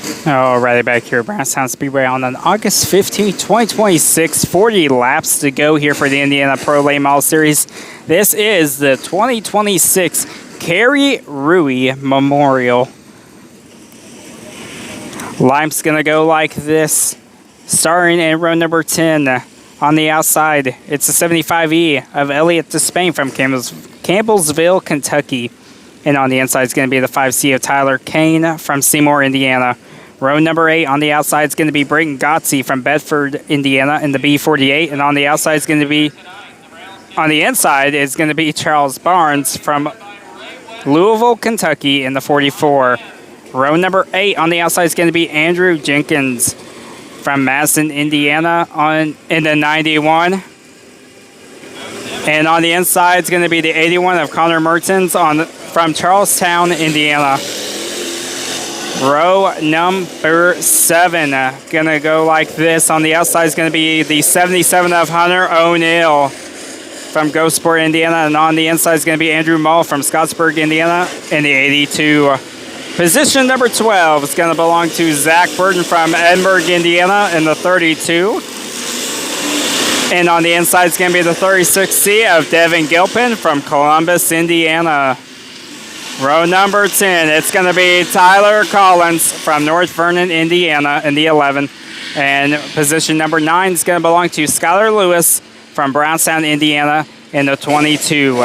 Alrighty, back here at Brownstown Speedway on an August 15, 2026. 40 laps to go here for the Indiana Pro Late Model Series. This is the 2026 Carey Ruwe Memorial. Line's going to go like this. Starting in row number 10 on the outside, it's a 75E of Elliott Despain from Campbellsville, Kentucky. And on the inside is going to be the 5C of Tyler Kane from Seymour, Indiana. Row number 8 on the outside is going to be Brayton Gotze from Bedford, Indiana in the B48. And on the outside is going to be, on the inside is going to be Charles Barnes from Louisville, Kentucky in the 44. Row number 8 on the outside is going to be Andrew Jenkins from Madison, Indiana in the 91. And on the inside is going to be the 81 of Connor Mertens from Charlestown, Indiana. Row number 7 going to go like this. On the outside is going to be the 77 of Hunter O'Neill from Gulfport, Indiana. And on the inside is going to be Andrew Mull from Scottsburg, Indiana in the 82. Position number 12 is going to belong to Zach Burton from Edinburgh, Indiana in the 32. And on the inside is going to be the 36C of Devin Gilpin from Columbus, Indiana. Row number 10, it's going to be Tyler Collins from North Vernon, Indiana in the 11. And position number 9 is going to belong to Skylar Lewis from Brownstown, Indiana in the 22.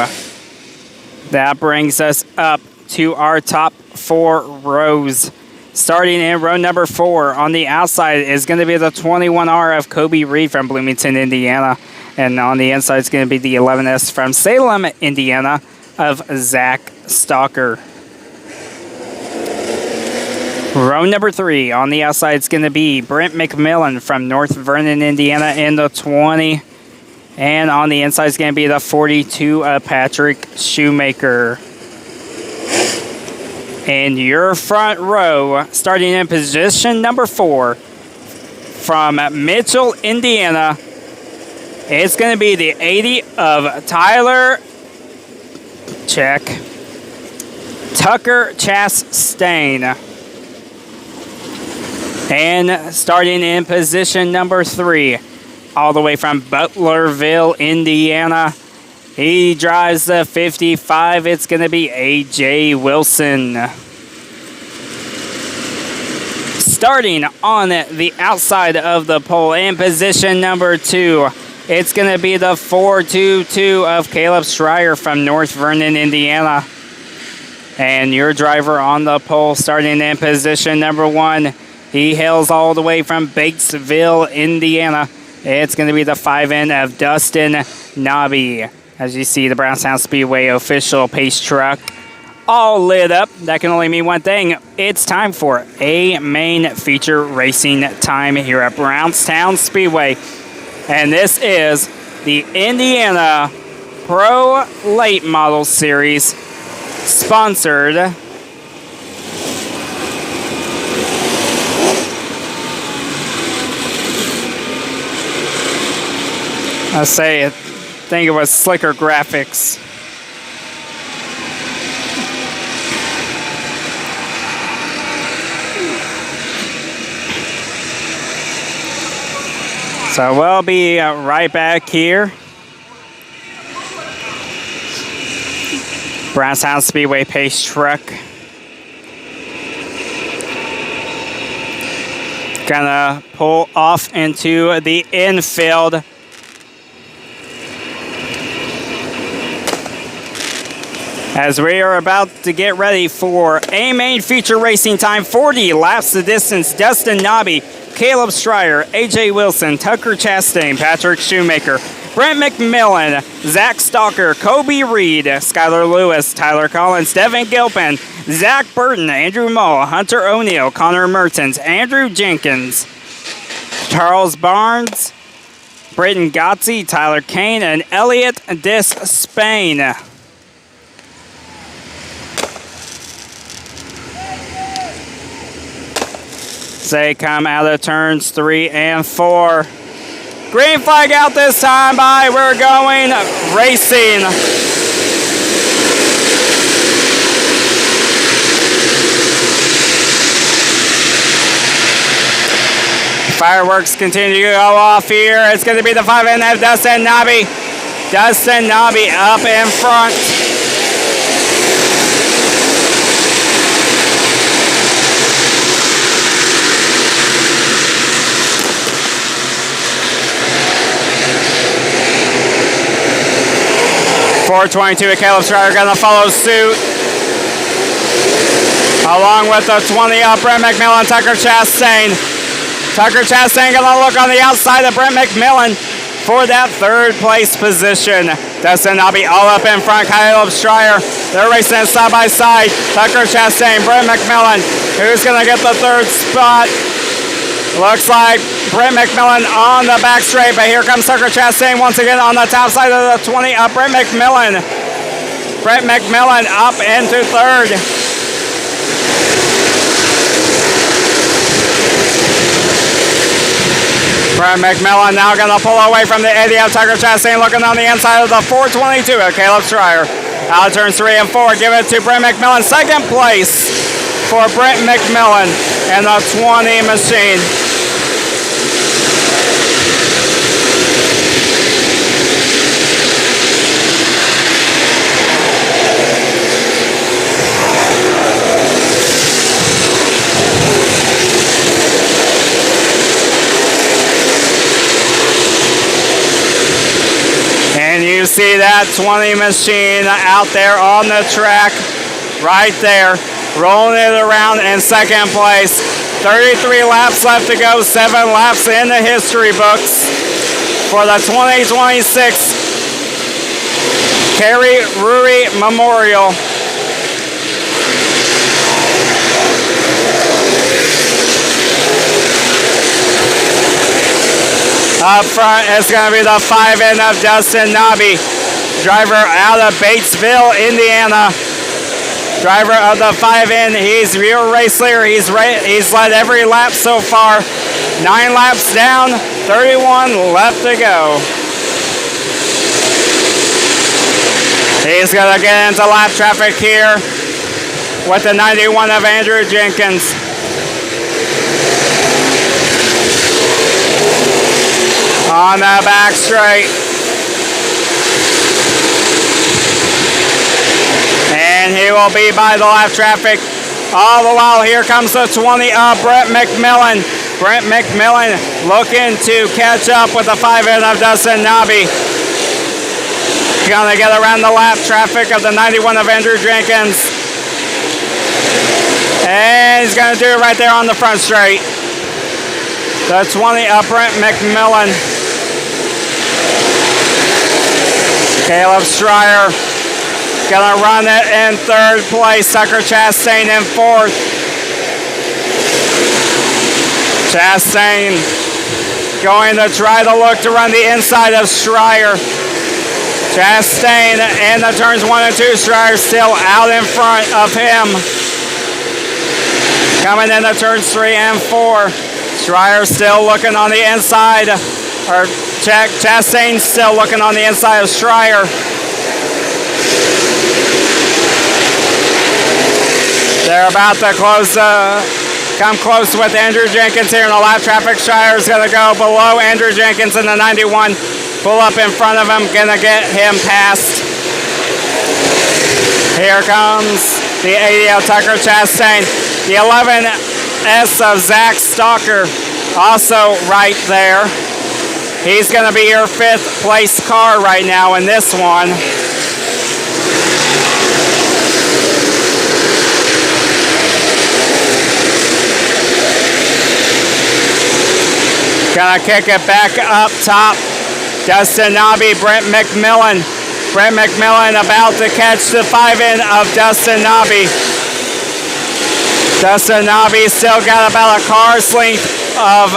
That brings us up to our top 4 rows. Starting in row number 4 on the outside is going to be the 21R of Kobe Reed from Bloomington, Indiana. And on the inside is going to be the 11S from Salem, Indiana of Zach Stalker. Row number 3 on the outside is going to be Brent McMillan from North Vernon, Indiana in the 20. And on the inside is going to be the 42 of Patrick Shoemaker. And your front row, starting in position number 4 from Mitchell, Indiana, it's going to be the 80 of Tyler Tucker Chastain. And starting in position number 3, all the way from Butlerville, Indiana, he drives the 55. It's going to be AJ Wilson. Starting on the outside of the pole in position number 2, it's going to be the 422 of Caleb Schreier from North Vernon, Indiana. And your driver on the pole starting in position number 1, he hails all the way from Batesville, Indiana. It's going to be the 5N of Dustin Nobby. As you see, the Brownstown Speedway official pace truck all lit up. That can only mean one thing. It's time for a main feature racing time here at Brownstown Speedway. And this is the Indiana Pro Late Model Series, sponsored I think it was Slicker Graphics. So we'll be right back here. Brownstown Speedway pace truck. Gonna pull off into the infield. As we are about to get ready for a main feature racing time, 40 laps the distance. Dustin Nobby, Caleb Schreier, AJ Wilson, Tucker Chastain, Patrick Shoemaker, Brent McMillan, Zach Stalker, Kobe Reed, Skylar Lewis, Tyler Collins, Devin Gilpin, Zach Burton, Andrew Mull, Hunter O'Neill, Connor Mertens, Andrew Jenkins, Charles Barnes, Brayton Gotze, Tyler Kane, and Elliott Despain. They come out of turns 3 and 4. Green flag out this time by. We're going racing. Fireworks continue to go off here. It's going to be the 5N of Dustin Nobby. Dustin Nobby up in front. .422 Caleb Schreier going to follow suit. Along with the 20 of Brent McMillan, Tucker Chastain. Tucker Chastain going to look on the outside of Brent McMillan for that third place position. Dustin Nobby all up in front. Caleb Schreier, they're racing side by side. Tucker Chastain, Brent McMillan, who's going to get the third spot? Looks like Brent McMillan on the back straight, but here comes Tucker Chastain once again on the top side of the 20 of Brent McMillan. Brent McMillan up into third. Brent McMillan now going to pull away from the 80 of Tucker Chastain, looking on the inside of the 422 of Caleb Schreier. Out of turns 3 and 4, give it to Brent McMillan. Second place for Brent McMillan and the 20 machine. And you see that 20 machine out there on the track right there, rolling it around in second place. 33 laps left to go, 7 laps in the history books for the 2026 Carey Ruwe Memorial. Up front, it's going to be the 5N of Dustin Nobby, driver out of Batesville, Indiana. Driver of the 5N, he's real race leader. He's led every lap so far. 9 laps down, 31 left to go. He's going to get into lap traffic here with the 91 of Andrew Jenkins. On the back straight. And he will be by the lap traffic. All the while, here comes the 20 of Brent McMillan. Brent McMillan looking to catch up with the 5N of Dustin Nobby. Gonna get around the lap traffic of the 91 of Andrew Jenkins. And he's gonna do it right there on the front straight. The 20 of Brent McMillan. Caleb Schreier gonna run it in third place. Tucker Chastain in fourth. Chastain going to try to look to run the inside of Schreier. Chastain in the turns 1 and 2. Schreier still out in front of him. Coming in the turns 3 and 4. Schreier still looking on the inside. Chastain still looking on the inside of Schreier. They're about to come close with Andrew Jenkins here in the lap traffic. Schreier is going to go below Andrew Jenkins in the 91. Pull up in front of him, going to get him past. Here comes the 80 of Tucker Chastain. The 11S of Zach Stalker also right there. He's going to be your 5th place car right now in this one. Gonna kick it back up top. Dustin Nobby, Brent McMillan. Brent McMillan about to catch the 5N of Dustin Nobby. Dustin Nobby still got about a car's length of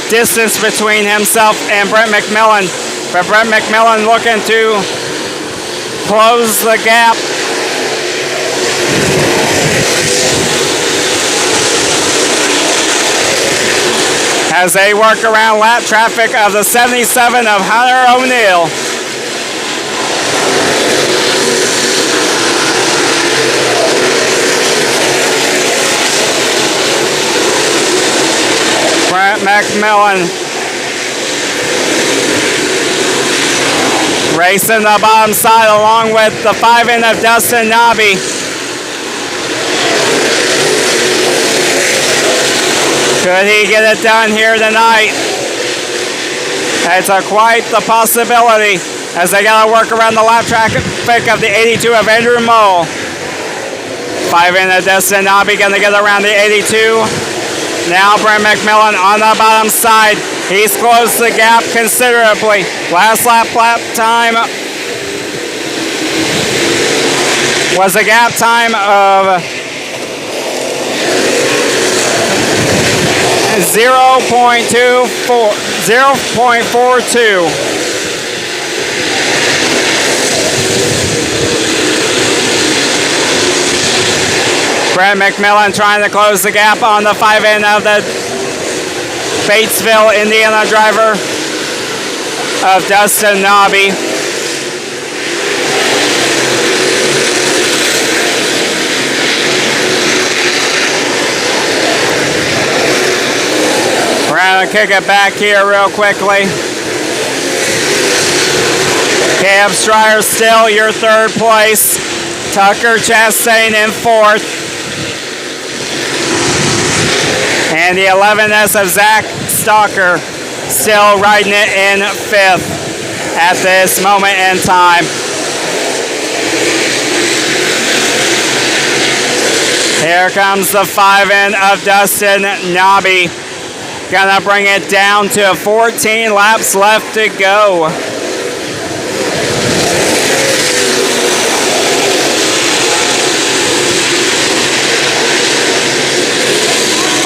distance between himself and Brent McMillan. But Brent McMillan looking to close the gap. As they work around lap traffic of the 77 of Hunter O'Neill. Brent McMillan racing the bottom side along with the 5 of Dustin Nobby. Could he get it done here tonight? It's quite the possibility as they got to work around the lap traffic of the 82 of Andrew Mull. 5 of Dustin Nobby going to get around the 82. Now Brent McMillan on the bottom side. He's closed the gap considerably. Last lap time was a gap time of 0.42. Brent McMillan trying to close the gap on the 5 of the Batesville, Indiana driver of Dustin Nobby. We're going to kick it back here real quickly. Caleb Stryer still your 3rd place. Tucker Chastain in 4th. And the 11S of Zach Stalker still riding it in 5th at this moment in time. Here comes the 5 of Dustin Nobby. Gonna bring it down to 14 laps left to go.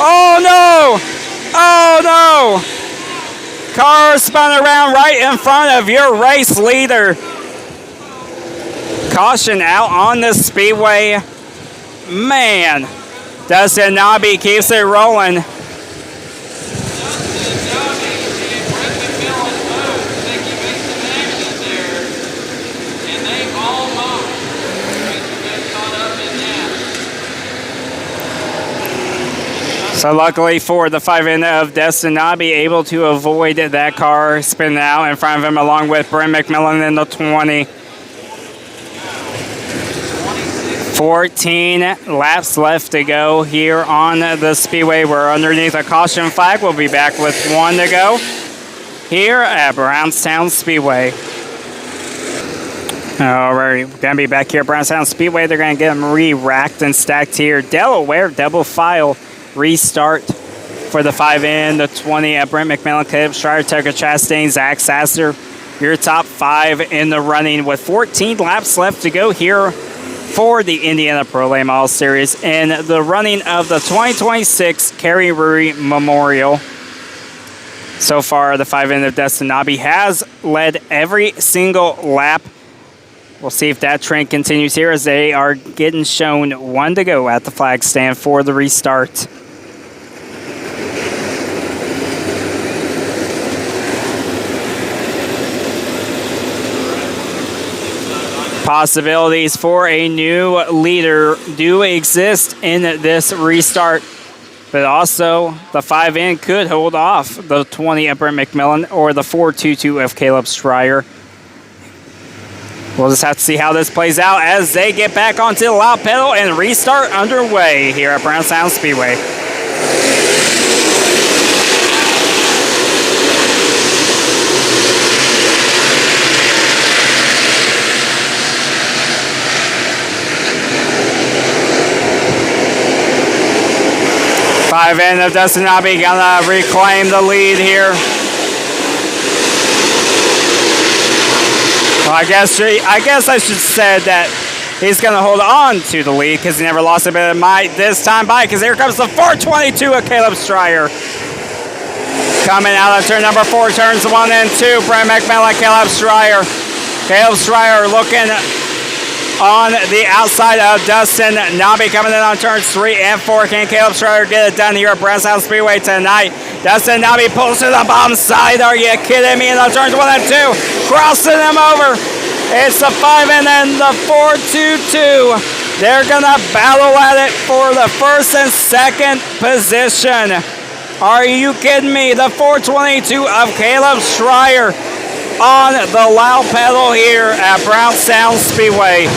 Oh no! Oh no! Car spun around right in front of your race leader. Caution out on the speedway. Man, Dustin Nobby keeps it rolling. So luckily for the 5 of Dustin Nobby, able to avoid that car spinning out in front of him along with Brent McMillan in the 20. 14 laps left to go here on the speedway. We're underneath a caution flag. We'll be back with 1 to go here at Brownstown Speedway. Alright, we're going to be back here at Brownstown Speedway. They're going to get them re-racked and stacked here. Delaware double file restart for the 5 the 20 at Brent McMillan, Caleb Stryer, Tucker Chastain, Zach Sasser. Your top 5 in the running with 14 laps left to go here for the Indiana Pro Lame All Series in the running of the 2026 Carey Ruwe Memorial. So far, the 5 of Dustin Nobby has led every single lap. We'll see if that trend continues here as they are getting shown 1 to go at the flag stand for the restart. Possibilities for a new leader do exist in this restart, but also the 5 could hold off the 20 of Brent McMillan or the 422 of Caleb Stryer. We'll just have to see how this plays out as they get back onto the loud pedal and restart underway here at Brownstown Speedway. Five of Dustin Nobby gonna reclaim the lead here. Well, I guess I should say that he's going to hold on to the lead because he never lost a bit of might this time by, because here comes the 422 of Caleb Stryer. Coming out of turn number 4, turns 1 and 2, Brent McMillan, Caleb Stryer. Caleb Stryer looking on the outside of Dustin Nobby, coming in on turns 3 and 4. Can Caleb Stryer get it done here at Brownstown Speedway tonight? Dustin Nobby pulls to the bottom side. Are you kidding me? In the turns 1 and 2, crossing him over. It's the 5 and then the 422. They're gonna battle at it for the first and second position. Are you kidding me? The 422 of Caleb Schreier on the loud pedal here at Brownstown Speedway.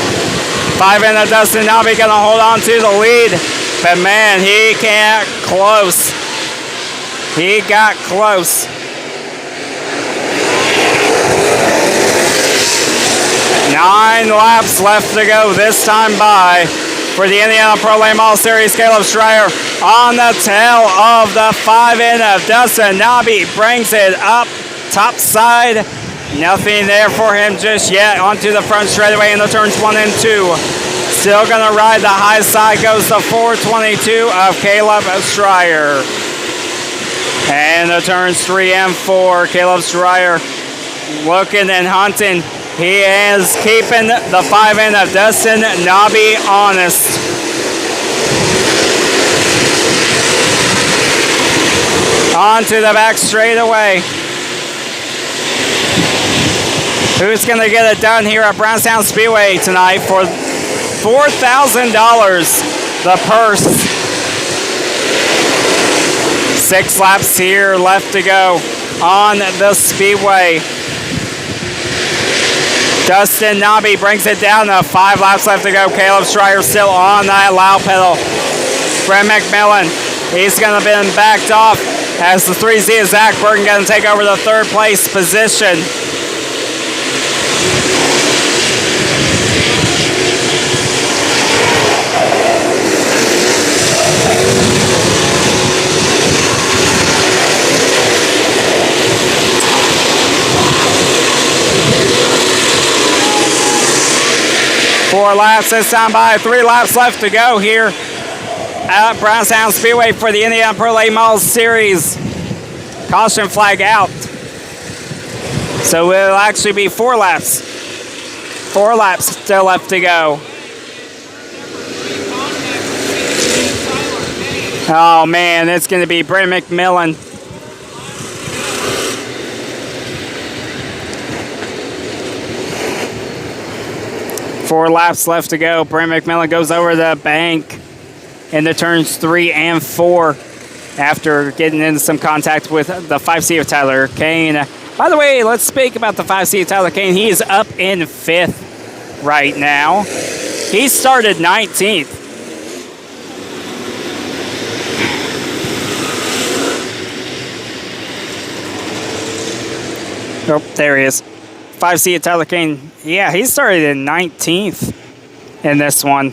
5 in of Dustin Nobby going to hold on to the lead. But man, he can't close. He got close. 9 laps left to go this time by for the Indiana Pro Late Model Series. Caleb Schreier on the tail of the 5 in of Dustin Nobby brings it up top side. Nothing there for him just yet. Onto the front straightaway in the turns 1 and 2. Still going to ride the high side goes the 422 of Caleb Schreier. And the turns 3 and 4. Caleb Schreier looking and hunting. He is keeping the 5 in of Dustin Nobby honest. Onto the back straightaway. Who's going to get it done here at Brownstown Speedway tonight for $4,000, the purse. 6 laps here left to go on the Speedway. Dustin Nobby brings it down to 5 laps left to go. Caleb Schreier still on that loud pedal. Brent McMillan, he's going to be backed off as the 3Z of Zach Burton going to take over the 3rd place position. Four laps this time by. 3 laps left to go here at Brownstown Speedway for the Indiana Pro Late Model Series. Caution flag out. So it'll actually be 4 laps. 4 laps still left to go. Oh man, it's going to be Brent McMillan. Four laps left to go. Brent McMillan goes over the bank in the turns 3 and 4 after getting into some contact with the 5C of Tyler Kane. By the way, let's speak about the 5C of Tyler Kane. He is up in 5th right now. He started 19th. Oh, there he is. 5C of Tyler Kane. Yeah, he started in 19th in this one.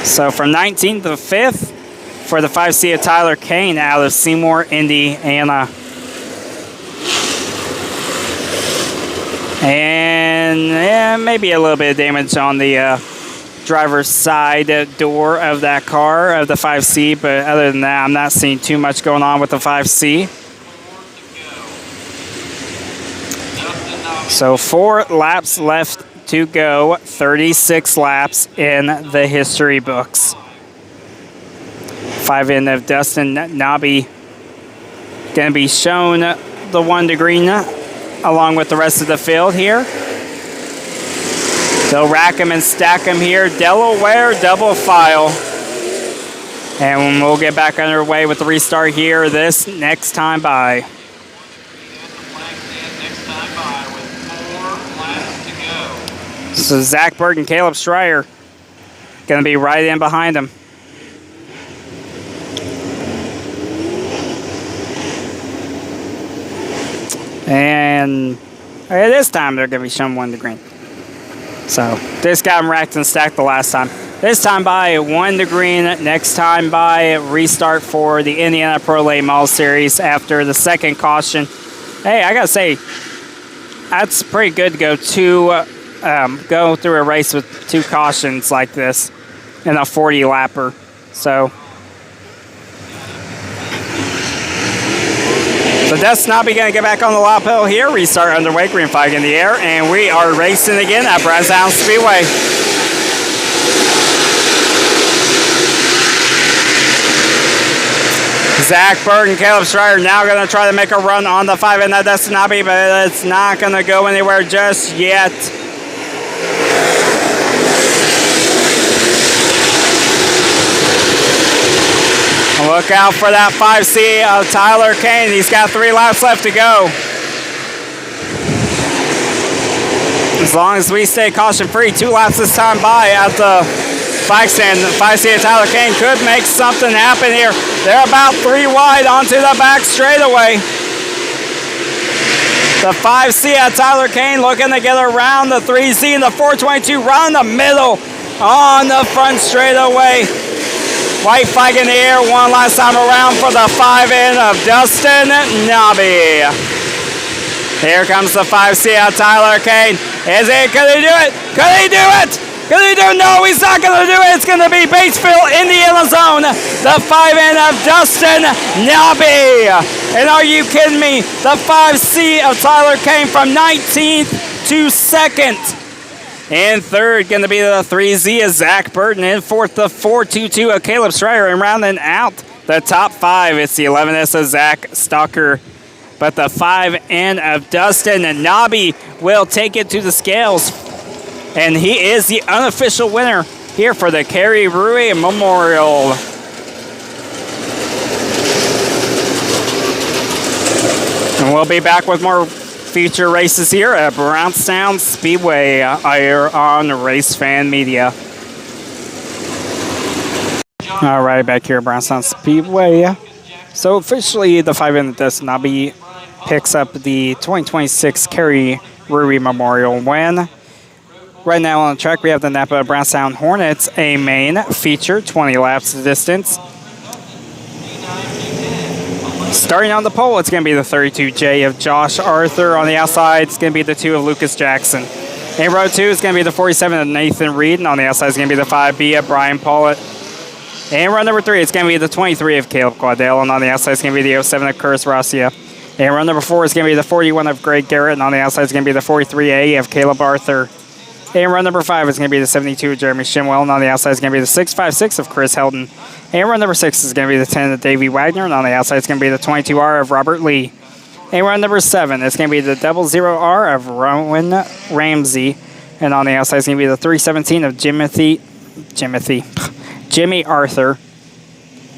So from 19th to 5th for the 5C of Tyler Kane out of Seymour, Indiana. And maybe a little bit of damage on the driver's side door of that car, of the 5C. But other than that, I'm not seeing too much going on with the 5C. So 4 laps left to go, 36 laps in the history books. 5 in of Dustin Nobby going to be shown the 1 to green along with the rest of the field here. They'll rack him and stack him here. Delaware double file. And we'll get back underway with the restart here this next time by. So Zach Burton, Caleb Schreier going to be right in behind him. And this time they're going to be shown 1 to green. So this got him racked and stacked the last time. This time by 1 to green. Next time by restart for the Indiana Pro Late Model Series after the 2nd caution. Hey, I got to say, that's pretty good to go through a race with 2 cautions like this in a 40 lapper. So Dustin Nobby going to get back on the loud pedal here. Restart underway, green flag in the air, and we are racing again at Brownstown Speedway. Zach Burton, Caleb Schreier now going to try to make a run on the 5 in that Dustin Nobby, but it's not going to go anywhere just yet. Look out for that 5C of Tyler Kane. He's got 3 laps left to go. As long as we stay caution-free, 2 laps this time by at the bike stand. The 5C of Tyler Kane could make something happen here. They're about 3 wide onto the back straightaway. The 5C of Tyler Kane looking to get around the 3Z and the 422 right in the middle on the front straightaway. White flag in the air one last time around for the 5N of Dustin Nobby. Here comes the 5C of Tyler Kane. Could he do it? Could he do it? Could he do it? No, he's not going to do it. It's going to be Batesville, Indiana zone. The 5N of Dustin Nobby. And are you kidding me? The 5C of Tyler Kane from 19th to 2nd. In 3rd, going to be the 3Z of Zach Burton. In 4th, the 422 of Caleb Schreier. And rounding out the top 5, it's the 11S of Zach Stalker. But the 5N of Dustin Nobby will take it to the scales. And he is the unofficial winner here for the Carey Ruwe Memorial. And we'll be back with more feature races here at Brownstown Speedway here on Race Fan Media. All right, back here at Brownstown Speedway. So officially, the 5N of Dustin Nobby picks up the 2026 Carey Ruwe Memorial win. Right now on the track, we have the Napa Brownstown Hornets, a main feature, 20 laps distance. Starting on the pole, it's going to be the 32J of Josh Arthur. On the outside, it's going to be the 2 of Lucas Jackson. In row 2, it's going to be the 47 of Nathan Reed. And on the outside, it's going to be the 5B of Brian Pollitt. And row number 3, it's going to be the 23 of Caleb Quaddell. And on the outside, it's going to be the 07 of Curtis Rossier. And row number 4 is going to be the 41 of Greg Garrett. And on the outside, it's going to be the 43A of Caleb Arthur. And run number 5 is going to be the 72 of Jeremy Shimwell. And on the outside is going to be the 656 of Chris Heldon. And run number 6 is going to be the 10 of Davey Wagner. And on the outside is going to be the 22R of Robert Lee. And run number 7 is going to be the 00R of Rowan Ramsey. And on the outside is going to be the 317 of Jimmy Arthur.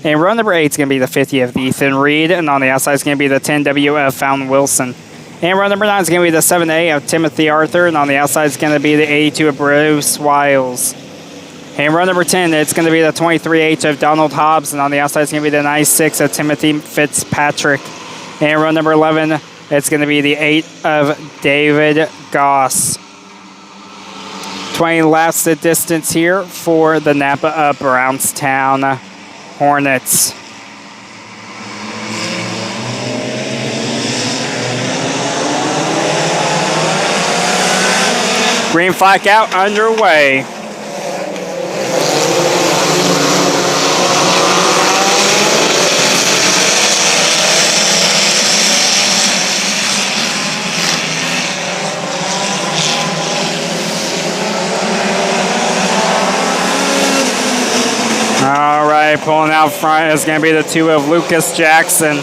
And run number 8 is going to be the 50 of Ethan Reed. And on the outside is going to be the 10W of Fountain Wilson. And row number 9 is going to be the 7A of Timothy Arthur. And on the outside is going to be the 82 of Bruce Wiles. And row number 10, it's going to be the 23H of Donald Hobbs. And on the outside is going to be the 96 of Timothy Fitzpatrick. And row number 11, it's going to be the 8 of David Goss. 20 laps the distance here for the Napa Brownstown Hornets. Green flag out underway. All right, pulling out front is going to be the 2 of Lucas Jackson.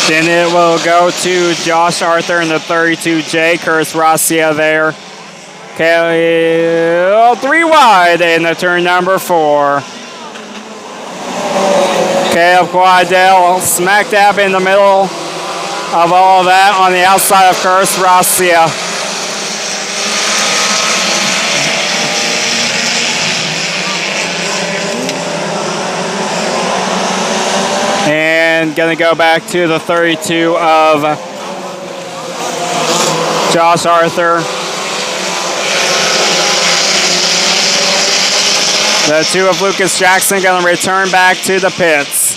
Then it will go to Josh Arthur and the 32J, Curtis Rossier there. Okay, 3 wide in the turn number 4. Caleb Quaddell smack dab in the middle of all of that on the outside of Curtis Rossier. And going to go back to the 32 of Josh Arthur. The 2 of Lucas Jackson going to return back to the pits.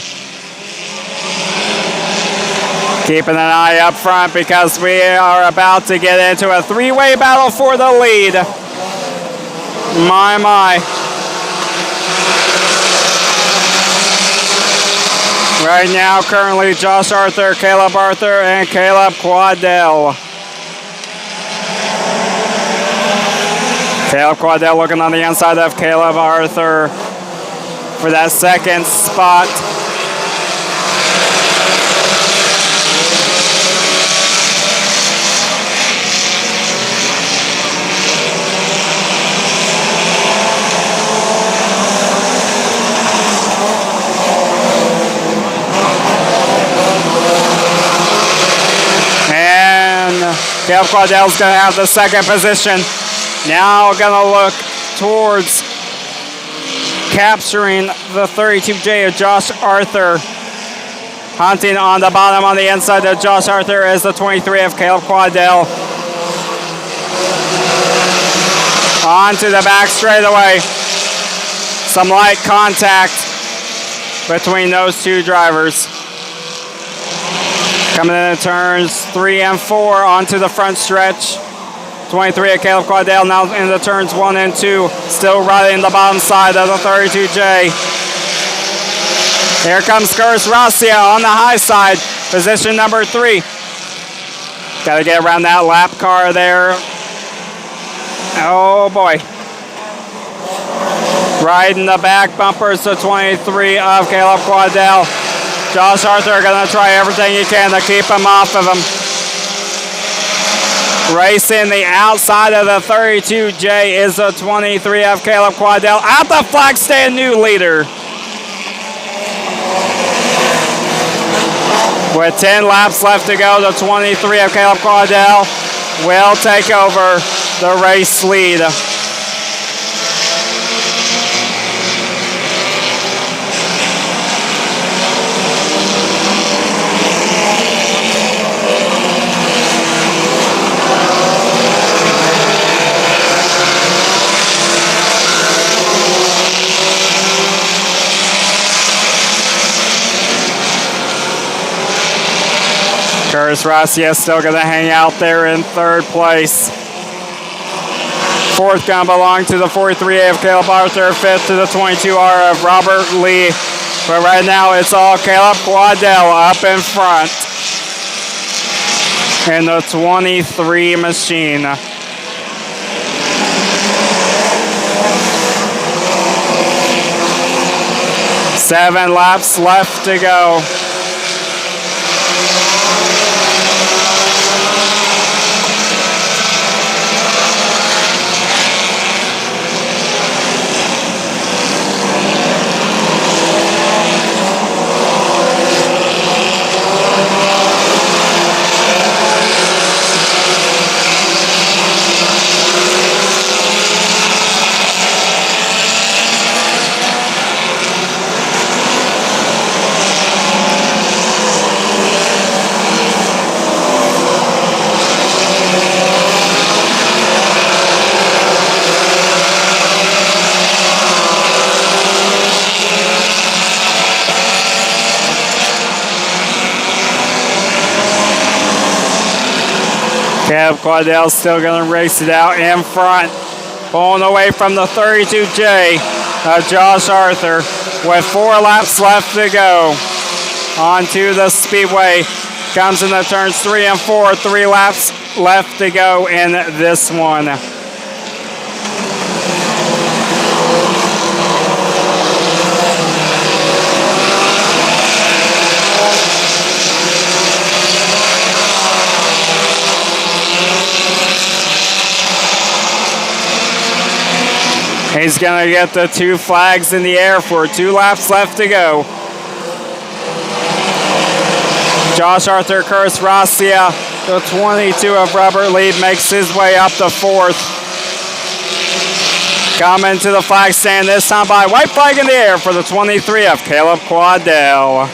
Keeping an eye up front because we are about to get into a 3-way battle for the lead. My. Right now, currently, Josh Arthur, Caleb Arthur, and Caleb Quaddell. Caleb Quaddell looking on the inside of Caleb Arthur for that second spot. Caleb Quadell's going to have the second position. Now going to look towards capturing the 32J of Josh Arthur. Hunting on the bottom on the inside of Josh Arthur is the 23 of Caleb Quadell. On to the back straightaway. Some light contact between those two drivers. Coming into turns 3 and 4 onto the front stretch. 23 of Caleb Quadell now into turns 1 and 2. Still riding the bottom side of the 32J. Here comes Curtis Rocia on the high side. Position number 3. Got to get around that lap car there. Oh boy. Riding the back bumpers to 23 of Caleb Quadell. Josh Arthur going to try everything he can to keep him off of him. Racing the outside of the 32J is the 23 of Caleb Quadell. At the flag stand, new leader. With 10 laps left to go, the 23 of Caleb Quadell will take over the race lead. Curtis Rocia still going to hang out there in third place. Fourth going to belong to the 43A of Caleb Arthur. Fifth to the 22R of Robert Lee. But right now it's all Caleb Quadell up in front in the 23 machine. Seven laps left to go. Caleb Quadell still going to race it out in front. Pulling away from the 32J of Josh Arthur with 4 laps left to go. Onto the Speedway. Comes in the turns 3 and 4. 3 laps left to go in this one. He's going to get the 2 flags in the air for 2 laps left to go. Josh Arthur, Curtis Rocia, the 22 of Robert Lee makes his way up to 4th. Coming to the flag stand this time by white flag in the air for the 23 of Caleb Quadell.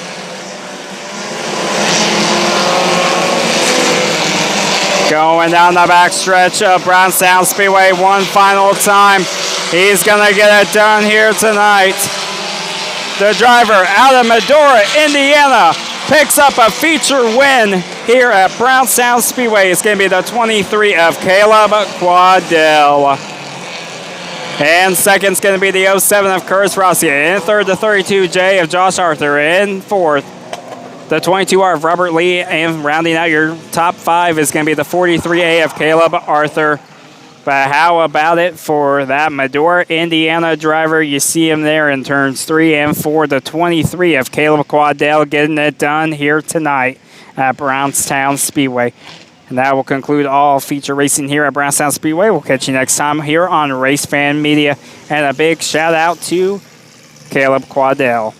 Going down the back stretch of Brownstown Speedway one final time. He's going to get it done here tonight. The driver out of Medora, Indiana, picks up a feature win here at Brownstown Speedway. It's going to be the 23 of Caleb Quadell. And second's going to be the 07 of Curtis Rocia. In third, the 32J of Josh Arthur. In fourth, the 22R of Robert Lee. And rounding out your top 5 is going to be the 43A of Caleb Arthur. But how about it for that Medora, Indiana driver? You see him there in turns 3 and 4. The 23 of Caleb Quadell getting it done here tonight at Brownstown Speedway. And that will conclude all feature racing here at Brownstown Speedway. We'll catch you next time here on Race Fan Media. And a big shout out to Caleb Quadell.